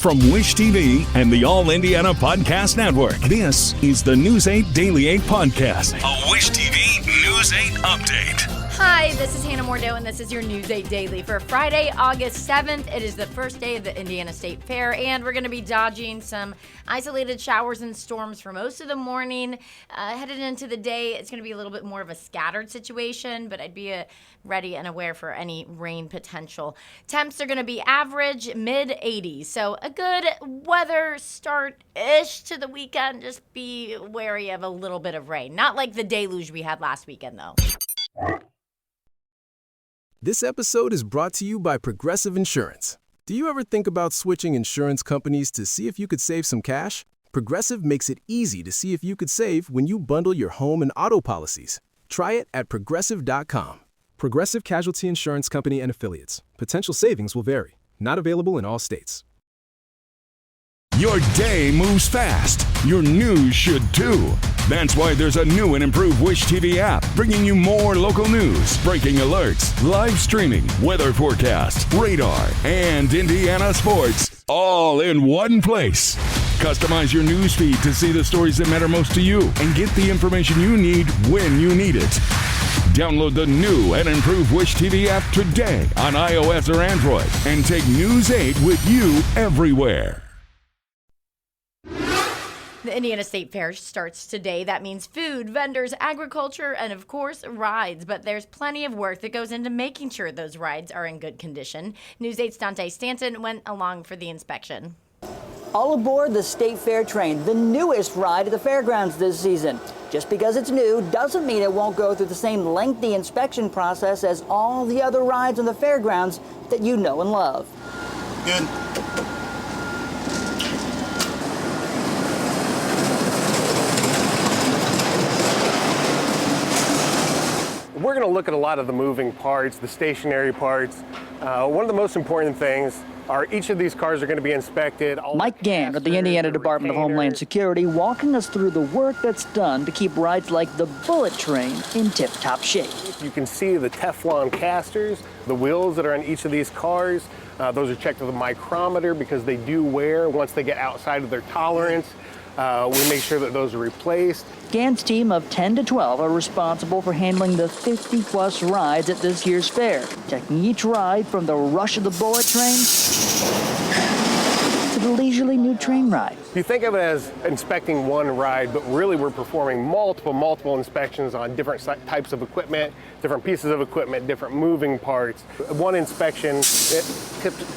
From Wish TV and the All Indiana Podcast Network, this is the News 8 Daily 8 Podcast, a Wish TV News 8 update. Hi, this is Hannah Mordeau, and this is your News 8 Daily for Friday, August 7th. It is the first day of the Indiana State Fair, and we're going to be dodging some isolated showers and storms for most of the morning. Headed into the day, it's going to be a little bit more of a scattered situation, but I'd be ready and aware for any rain potential. Temps are going to be average, mid-80s, so a good weather start-ish to the weekend. Just be wary of a little bit of rain. Not like the deluge we had last weekend, though. This episode is brought to you by Progressive Insurance. Do you ever think about switching insurance companies to see if you could save some cash? Progressive makes it easy to see if you could save when you bundle your home and auto policies. Try it at Progressive.com. Progressive Casualty Insurance Company and Affiliates. Potential savings will vary. Not available in all states. Your day moves fast. Your news should too. That's why there's a new and improved Wish TV app, bringing you more local news, breaking alerts, live streaming, weather forecast, radar, and Indiana sports, all in one place. Customize your news feed to see the stories that matter most to you and get the information you need when you need it. Download the new and improved Wish TV app today on iOS or Android and take News 8 with you everywhere. The Indiana State Fair starts today. That means food, vendors, agriculture, and of course, rides. But there's plenty of work that goes into making sure those rides are in good condition. News 8's Dante Stanton went along for the inspection. All aboard the State Fair train, the newest ride at the fairgrounds this season. Just because it's new doesn't mean it won't go through the same lengthy inspection process as all the other rides on the fairgrounds that you know and love. Good. We're going to look at a lot of the moving parts, the stationary parts. One of the most important things are each of these cars are going to be inspected. Mike Gann of the Indiana Department of Homeland Security walking us through the work that's done to keep rides like the Bullet Train in tip-top shape. You can see the Teflon casters, the wheels that are on each of these cars. Those are checked with a micrometer because they do wear once they get outside of their tolerance. We make sure that those are replaced. Gann's team of 10 to 12 are responsible for handling the 50-plus rides at this year's fair, checking each ride from the rush of the Bullet Train to the leisurely new train ride. You think of it as inspecting one ride, but really we're performing multiple inspections on different types of equipment, different pieces of equipment, different moving parts. One inspection, it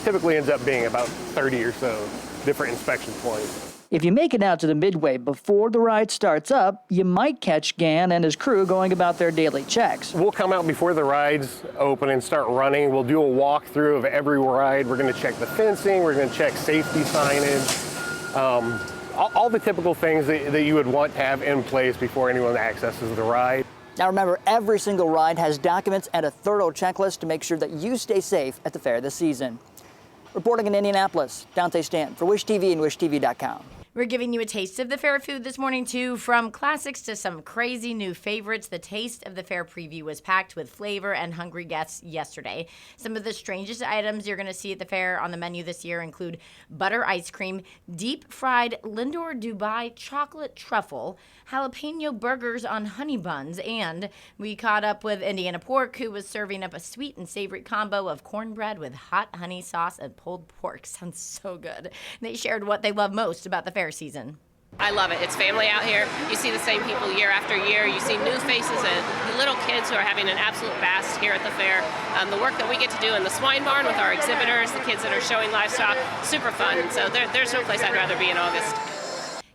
typically ends up being about 30 or so different inspection points. If you make it out to the midway before the ride starts up, you might catch Gann and his crew going about their daily checks. We'll come out before the rides open and start running. We'll do a walkthrough of every ride. We're going to check the fencing. We're going to check safety signage. All the typical things that you would want to have in place before anyone accesses the ride. Now remember, every single ride has documents and a thorough checklist to make sure that you stay safe at the fair this season. Reporting in Indianapolis, Dante Stanton for Wish TV and WishTV.com. We're giving you a taste of the fair food this morning, too. From classics to some crazy new favorites, the Taste of the Fair preview was packed with flavor and hungry guests yesterday. Some of the strangest items you're going to see at the fair on the menu this year include butter ice cream, deep-fried Lindor Dubai chocolate truffle, jalapeno burgers on honey buns, and we caught up with Indiana Pork, who was serving up a sweet and savory combo of cornbread with hot honey sauce and pulled pork. Sounds so good. They shared what they love most about the fair season. I love it. It's family out here. You see the same people year after year. You see new faces and little kids who are having an absolute blast here at the fair. The work that we get to do in the swine barn with our exhibitors, the kids that are showing livestock, super fun. So there's no place I'd rather be in August.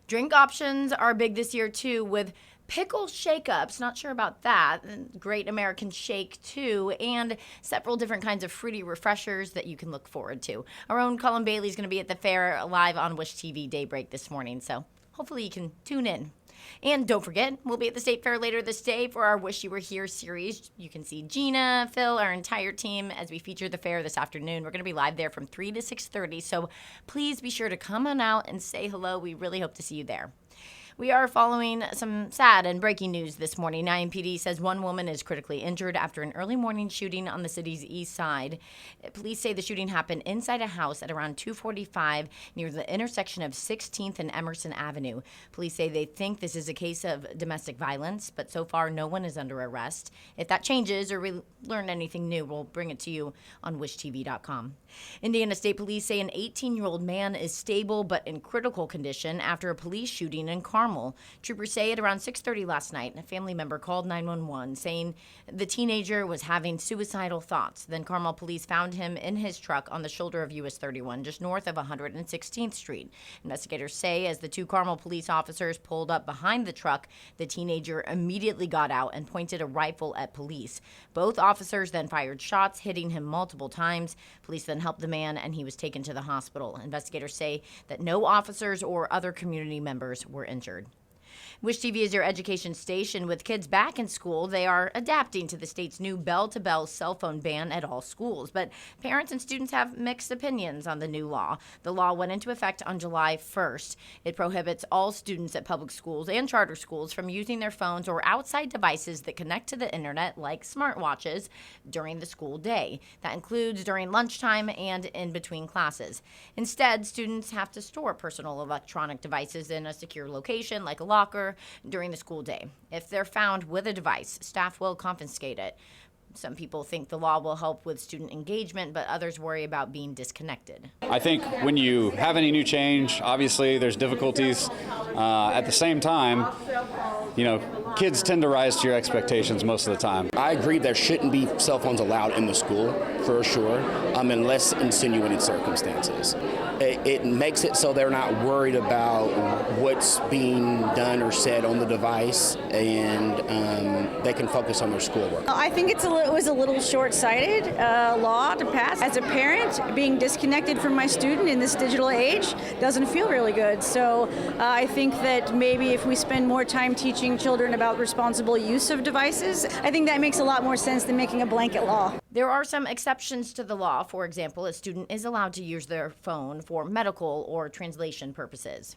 Drink options are big this year, too, with pickle shake-ups, not sure about that, Great American Shake, too, and several different kinds of fruity refreshers that you can look forward to. Our own Colin Bailey is going to be at the fair live on Wish TV Daybreak this morning, so hopefully you can tune in. And don't forget, we'll be at the State Fair later this day for our Wish You Were Here series. You can see Gina, Phil, our entire team as we feature the fair this afternoon. We're going to be live there from 3 to 6:30, so please be sure to come on out and say hello. We really hope to see you there. We are following some sad and breaking news this morning. IMPD says one woman is critically injured after an early morning shooting on the city's east side. Police say the shooting happened inside a house at around 2:45 near the intersection of 16th and Emerson Avenue. Police say they think this is a case of domestic violence, but so far no one is under arrest. If that changes or we learn anything new, we'll bring it to you on wishtv.com. Indiana State Police say an 18-year-old man is stable but in critical condition after a police shooting in Carmel. Troopers say at around 6:30 last night, a family member called 911 saying the teenager was having suicidal thoughts. Then Carmel police found him in his truck on the shoulder of US 31, just north of 116th Street. Investigators say as the two Carmel police officers pulled up behind the truck, the teenager immediately got out and pointed a rifle at police. Both officers then fired shots, hitting him multiple times. Police then helped the man, and he was taken to the hospital. Investigators say that no officers or other community members were injured. Wish TV is your education station. With kids back in school, they are adapting to the state's new bell-to-bell cell phone ban at all schools. But parents and students have mixed opinions on the new law. The law went into effect on July 1st. It prohibits all students at public schools and charter schools from using their phones or outside devices that connect to the internet, like smartwatches, during the school day. That includes during lunchtime and in between classes. Instead, students have to store personal electronic devices in a secure location, like a locker, during the school day. If they're found with a device, staff will confiscate it. Some people think the law will help with student engagement, but others worry about being disconnected. I think when you have any new change, obviously there's difficulties. At the same time, kids tend to rise to your expectations most of the time. I agree there shouldn't be cell phones allowed in the school, for sure, unless insinuated circumstances. It makes it so they're not worried about what's being done or said on the device, and they can focus on their schoolwork. I think it was a little short-sighted law to pass. As a parent, being disconnected from my student in this digital age doesn't feel really good. So I think that maybe if we spend more time teaching children about responsible use of devices, I think that makes a lot more sense than making a blanket law. There are some exceptions to the law. For example, a student is allowed to use their phone for medical or translation purposes.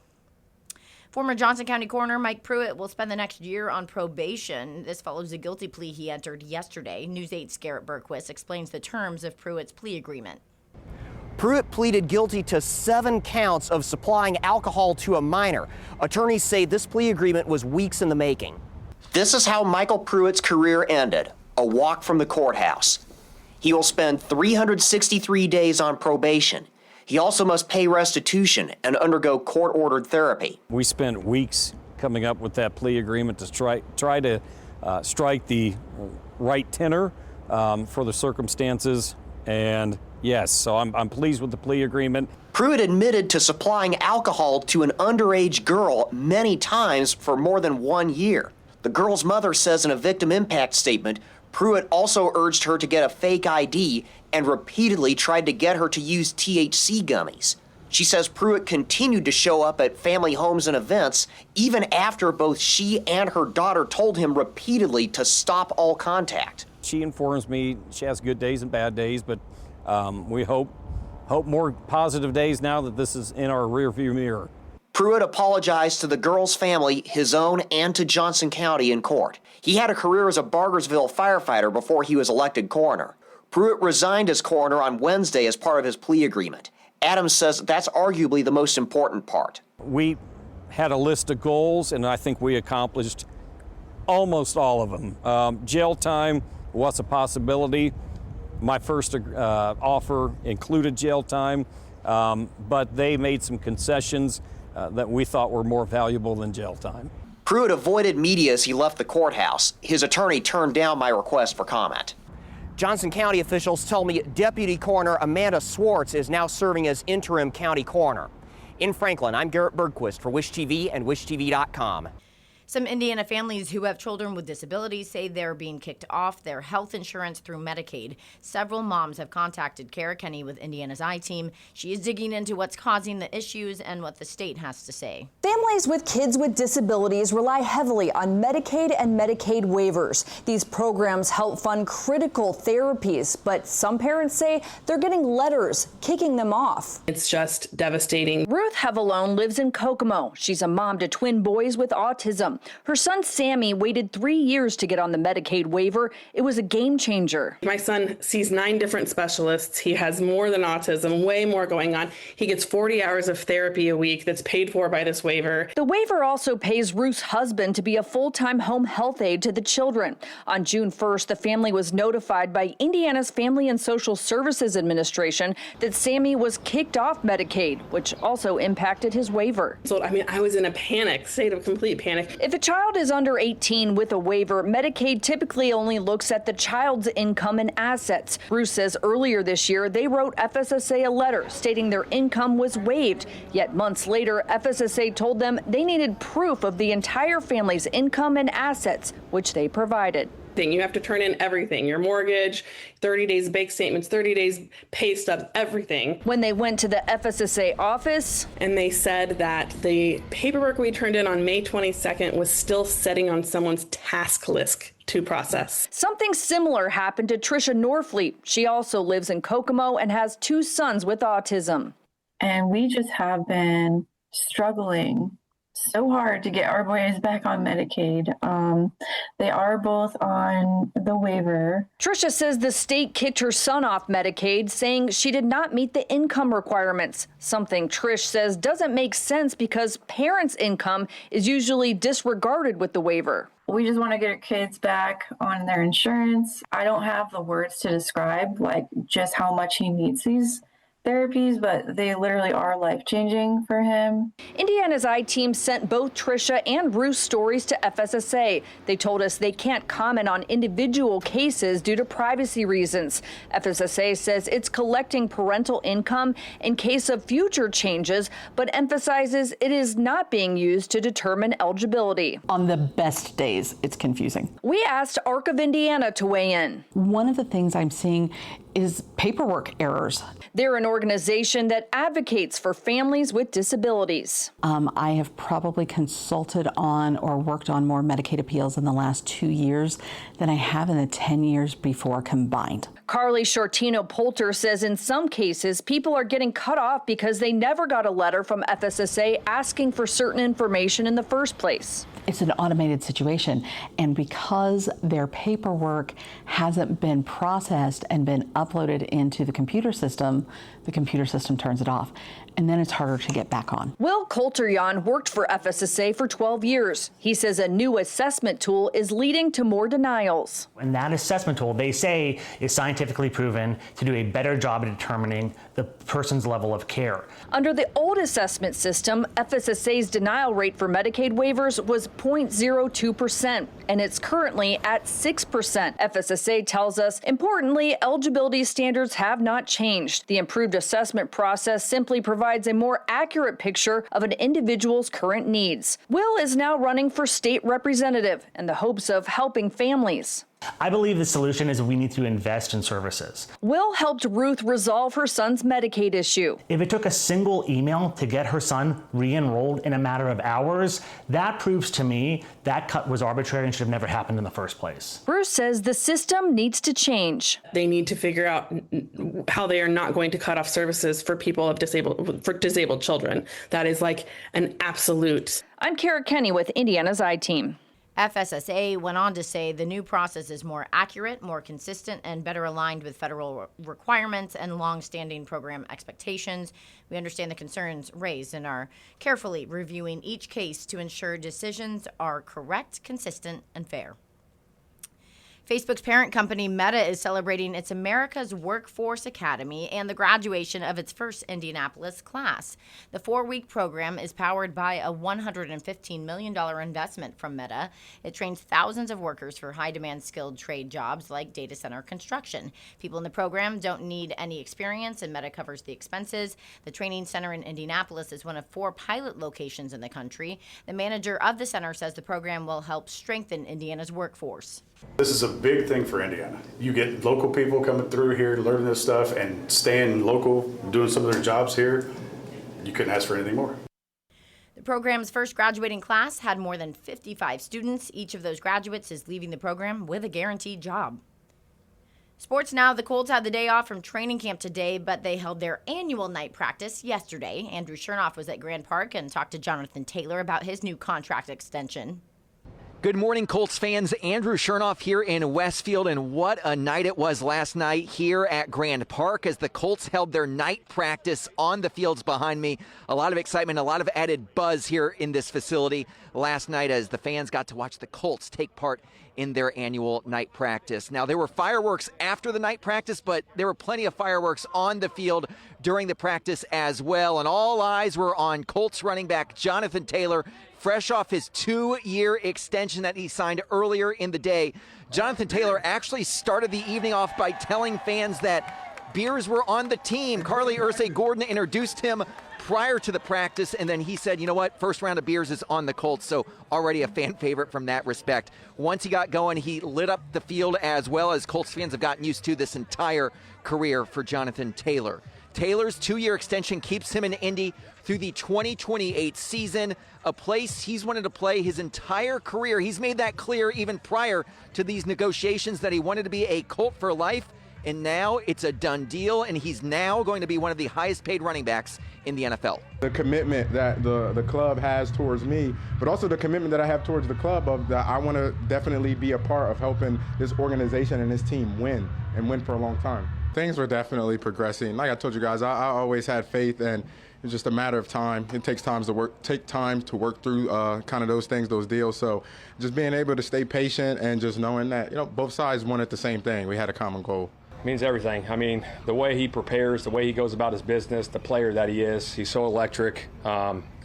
Former Johnson County Coroner Mike Pruitt will spend the next year on probation. This follows a guilty plea he entered yesterday. News 8's Garrett Berquist explains the terms of Pruitt's plea agreement. Pruitt pleaded guilty to 7 counts of supplying alcohol to a minor. Attorneys say this plea agreement was weeks in the making. This is how Michael Pruitt's career ended, a walk from the courthouse. He will spend 363 days on probation. He also must pay restitution and undergo court-ordered therapy. We spent weeks coming up with that plea agreement to try to strike the right tenor for the circumstances. And yes, so I'm pleased with the plea agreement. Pruitt admitted to supplying alcohol to an underage girl many times for more than 1 year. The girl's mother says in a victim impact statement, Pruitt also urged her to get a fake ID and repeatedly tried to get her to use THC gummies. She says Pruitt continued to show up at family homes and events even after both she and her daughter told him repeatedly to stop all contact. She informs me she has good days and bad days, but we hope more positive days now that this is in our rearview mirror. Pruitt apologized to the girl's family, his own, and to Johnson County in court. He had a career as a Bargersville firefighter before he was elected coroner. Pruitt resigned as coroner on Wednesday as part of his plea agreement. Adams says that's arguably the most important part. We had a list of goals, and I think we accomplished almost all of them. Jail time was a possibility. My first offer included jail time, but they made some concessions that we thought were more valuable than jail time. Pruitt avoided media as he left the courthouse. His attorney turned down my request for comment. Johnson County officials tell me Deputy Coroner Amanda Swartz is now serving as interim county coroner. In Franklin, I'm Garrett Bergquist for Wish TV and WishTV.com. Some Indiana families who have children with disabilities say they're being kicked off their health insurance through Medicaid. Several moms have contacted Kara Kenny with Indiana's I-Team. She is digging into what's causing the issues and what the state has to say. Families with kids with disabilities rely heavily on Medicaid and Medicaid waivers. These programs help fund critical therapies, but some parents say they're getting letters kicking them off. It's just devastating. Ruth Hevelone lives in Kokomo. She's a mom to twin boys with autism. Her son Sammy waited 3 years to get on the Medicaid waiver. It was a game changer. My son sees 9 different specialists. He has more than autism, way more going on. He gets 40 hours of therapy a week that's paid for by this waiver. The waiver also pays Ruth's husband to be a full-time home health aide to the children. On June 1st, the family was notified by Indiana's Family and Social Services Administration that Sammy was kicked off Medicaid, which also impacted his waiver. So, I was in a panic, state of complete panic. If a child is under 18 with a waiver, Medicaid typically only looks at the child's income and assets. Bruce says earlier this year, they wrote FSSA a letter stating their income was waived. Yet months later, FSSA told them they needed proof of the entire family's income and assets, which they provided. You have to turn in everything, your mortgage, 30 days bank statements, 30 days pay stubs, everything. When they went to the FSSA office, and they said that the paperwork we turned in on May 22nd was still sitting on someone's task list to process. Something similar happened to Tricia Norfleet. She also lives in Kokomo and has 2 sons with autism. And we just have been struggling so hard to get our boys back on Medicaid. They are both on the waiver. Tricia says the state kicked her son off Medicaid, saying she did not meet the income requirements, something Trish says doesn't make sense because parents' income is usually disregarded with the waiver. We just want to get our kids back on their insurance. I don't have the words to describe just how much he needs these therapies, but they literally are life-changing for him. Indiana's I-Team sent both Tricia and Bruce stories to FSSA. They told us they can't comment on individual cases due to privacy reasons. FSSA says it's collecting parental income in case of future changes, but emphasizes it is not being used to determine eligibility. On the best days, it's confusing. We asked ARC of Indiana to weigh in. One of the things I'm seeing is paperwork errors. They're an organization that advocates for families with disabilities. I have probably consulted on or worked on more Medicaid appeals in the last 2 years than I have in the 10 years before combined. Carly Shortino-Poulter says in some cases, people are getting cut off because they never got a letter from FSSA asking for certain information in the first place. It's an automated situation, and because their paperwork hasn't been processed and been uploaded into the computer system turns it off, and then it's harder to get back on. Will Coulterjan worked for FSSA for 12 years. He says a new assessment tool is leading to more denials. And that assessment tool, they say, is scientifically proven to do a better job at determining the person's level of care. Under the old assessment system, FSSA's denial rate for Medicaid waivers was 0.02%, and it's currently at 6%. FSSA tells us, importantly, eligibility standards have not changed. The improved assessment process simply provides a more accurate picture of an individual's current needs. Will is now running for state representative in the hopes of helping families. I believe the solution is we need to invest in services. Will helped Ruth resolve her son's Medicaid issue. If it took a single email to get her son re-enrolled in a matter of hours, that proves to me that cut was arbitrary and should have never happened in the first place. Bruce says the system needs to change. They need to figure out how they are not going to cut off services for people of disabled children. That is an absolute. I'm Kara Kenny with Indiana's I-Team. FSSA went on to say the new process is more accurate, more consistent, and better aligned with federal requirements and long-standing program expectations. We understand the concerns raised and are carefully reviewing each case to ensure decisions are correct, consistent, and fair. Facebook's parent company Meta is celebrating its America's Workforce Academy and the graduation of its first Indianapolis class. The 4-week program is powered by a $115 million investment from Meta. It trains thousands of workers for high-demand skilled trade jobs like data center construction. People in the program don't need any experience, and Meta covers the expenses. The training center in Indianapolis is one of 4 pilot locations in the country. The manager of the center says the program will help strengthen Indiana's workforce. This is a big thing for Indiana. You get local people coming through here, learning this stuff, and staying local, doing some of their jobs here. You couldn't ask for anything more. The program's first graduating class had more than 55 students. Each of those graduates is leaving the program with a guaranteed job. Sports now. The Colts had the day off from training camp today, but they held their annual night practice yesterday. Andrew Chernoff was at Grand Park and talked to Jonathan Taylor about his new contract extension. Good morning, Colts fans. Andrew Chernoff here in Westfield, and what a night it was last night here at Grand Park as the Colts held their night practice on the fields behind me. A lot of excitement, a lot of added buzz here in this facility last night as the fans got to watch the Colts take part in their annual night practice. Now, there were fireworks after the night practice, but there were plenty of fireworks on the field during the practice as well, and all eyes were on Colts running back Jonathan Taylor, fresh off his 2-year extension that he signed earlier in the day. Jonathan Taylor actually started the evening off by telling fans that beers were on the team. Carly Ursay-Gordon introduced him prior to the practice, and then he said, you know what, first round of beers is on the Colts, so already a fan favorite from that respect. Once he got going, he lit up the field as well as Colts fans have gotten used to this entire career for Jonathan Taylor. Taylor's 2-year extension keeps him in Indy through the 2028 season, a place he's wanted to play his entire career. He's made that clear even prior to these negotiations that he wanted to be a Colt for life, and now it's a done deal, and he's now going to be one of the highest paid running backs in the NFL. The commitment that the club has towards me, but also the commitment that I have towards the club of that I want to definitely be a part of helping this organization and this team win and win for a long time. Things were definitely progressing. Like I told you guys, I always had faith, and it's just a matter of time. It takes time to work through kind of those things, those deals. So just being able to stay patient and just knowing that, you know, both sides wanted the same thing. We had a common goal. Means everything. I mean, the way he prepares, the way he goes about his business, the player that he is, he's so electric.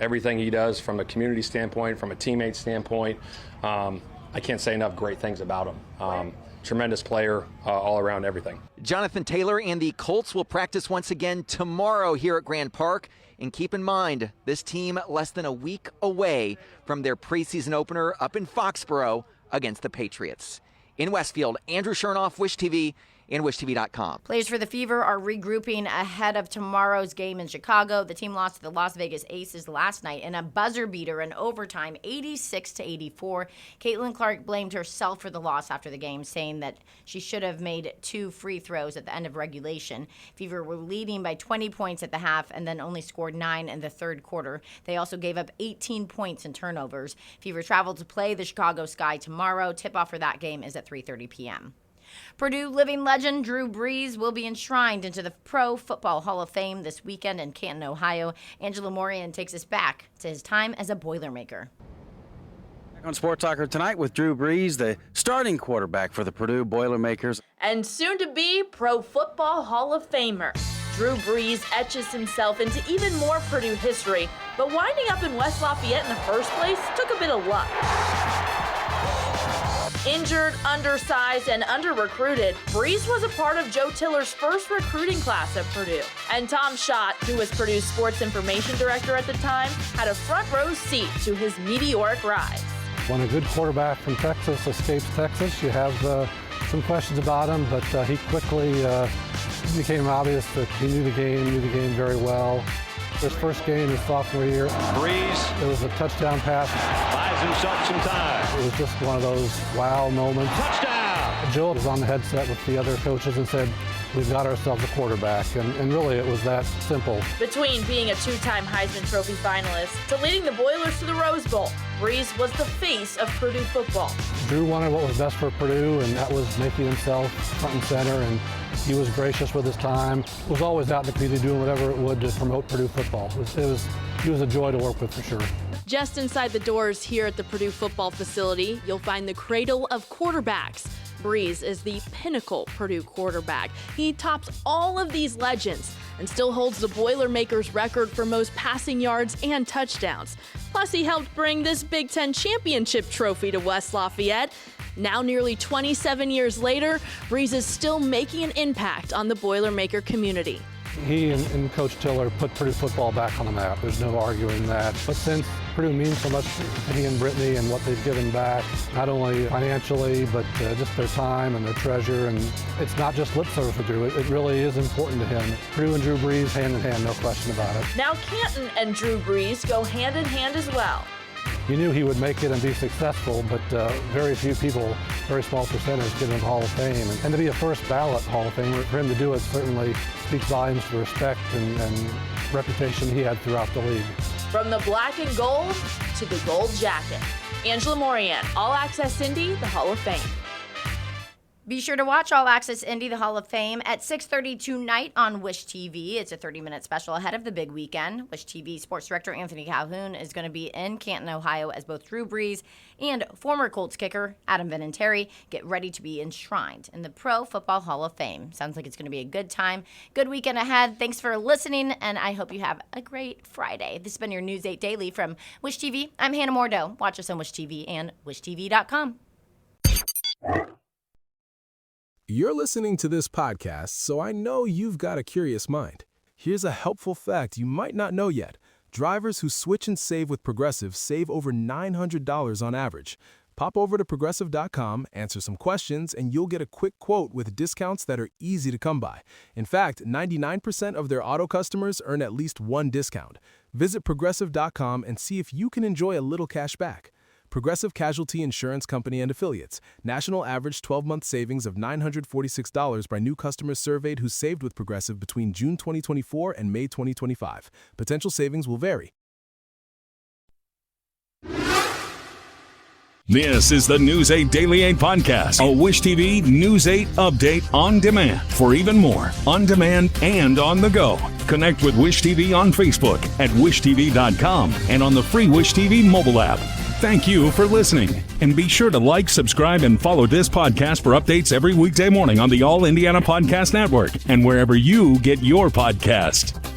Everything he does from a community standpoint, from a teammate standpoint, I can't say enough great things about him. Tremendous player all around everything. Jonathan Taylor and the Colts will practice once again tomorrow here at Grand Park. And keep in mind, this team less than a week away from their preseason opener up in Foxborough against the Patriots. In Westfield, Andrew Chernoff, Wish TV, and WishTV.com. Players for the Fever are regrouping ahead of tomorrow's game in Chicago. The team lost to the Las Vegas Aces last night in a buzzer beater in overtime, 86-84. Caitlin Clark blamed herself for the loss after the game, saying that she should have made 2 free throws at the end of regulation. Fever were leading by 20 points at the half and then only scored 9 in the third quarter. They also gave up 18 points in turnovers. Fever traveled to play the Chicago Sky tomorrow. Tip-off for that game is at 3:30 p.m. Purdue living legend Drew Brees will be enshrined into the Pro Football Hall of Fame this weekend in Canton, Ohio. Angela Morian takes us back to his time as a Boilermaker. On Sport Talker tonight with Drew Brees, the starting quarterback for the Purdue Boilermakers. And soon to be Pro Football Hall of Famer. Drew Brees etches himself into even more Purdue history, but winding up in West Lafayette in the first place took a bit of luck. Injured, undersized, and under-recruited, Brees was a part of Joe Tiller's first recruiting class at Purdue. And Tom Schott, who was Purdue's sports information director at the time, had a front-row seat to his meteoric rise. When a good quarterback from Texas escapes Texas, you have some questions about him, but he quickly became obvious that he knew the game very well. His first game his sophomore year, Brees, it was a touchdown pass. Buys himself some time. It was just one of those wow moments. Touchdown! Joe was on the headset with the other coaches and said, we've got ourselves a quarterback, and really it was that simple. Between being a 2-time Heisman Trophy finalist to leading the Boilers to the Rose Bowl, Brees was the face of Purdue football. Drew wanted what was best for Purdue, and that was making himself front and center, and he was gracious with his time. Was always out in the community doing whatever it would to promote Purdue football. He was a joy to work with for sure. Just inside the doors here at the Purdue football facility, you'll find the cradle of quarterbacks. Brees is the pinnacle Purdue quarterback. He tops all of these legends and still holds the Boilermakers record for most passing yards and touchdowns. Plus, he helped bring this Big Ten championship trophy to West Lafayette. Now, nearly 27 years later, Brees is still making an impact on the Boilermaker community. He and Coach Tiller put Purdue football back on the map. There's no arguing that. But since Purdue means so much to he and Brittany and what they've given back, not only financially, but just their time and their treasure. And it's not just lip service for Drew. It really is important to him. Purdue and Drew Brees, hand in hand, no question about it. Now Canton and Drew Brees go hand in hand as well. You knew he would make it and be successful, but very few people, very small percentage, get into the Hall of Fame. And to be a first ballot Hall of Famer, for him to do it certainly speaks volumes to the respect and reputation he had throughout the league. From the black and gold to the gold jacket. Angela Morian, All Access Indy, the Hall of Fame. Be sure to watch All Access Indy, the Hall of Fame, at 6:30 tonight on Wish TV. It's a 30-minute special ahead of the big weekend. Wish TV sports director Anthony Calhoun is going to be in Canton, Ohio, as both Drew Brees and former Colts kicker Adam Vinatieri get ready to be enshrined in the Pro Football Hall of Fame. Sounds like it's going to be a good time. Good weekend ahead. Thanks for listening, and I hope you have a great Friday. This has been your News 8 Daily from Wish TV. I'm Hannah Mordeau. Watch us on Wish TV and wishtv.com. You're listening to this podcast, so I know you've got a curious mind. Here's a helpful fact you might not know yet. Drivers who switch and save with Progressive save over $900 on average. Pop over to Progressive.com, answer some questions, and you'll get a quick quote with discounts that are easy to come by. In fact, 99% of their auto customers earn at least one discount. Visit Progressive.com and see if you can enjoy a little cash back. Progressive Casualty Insurance Company and Affiliates. National average 12-month savings of $946 by new customers surveyed who saved with Progressive between June 2024 and May 2025. Potential savings will vary. This is the News 8 Daily 8 podcast, a Wish TV News 8 update on demand. For even more, on demand and on the go. Connect with Wish TV on Facebook at wishtv.com and on the free Wish TV mobile app. Thank you for listening. And be sure to like, subscribe, and follow this podcast for updates every weekday morning on the All Indiana Podcast Network and wherever you get your podcast.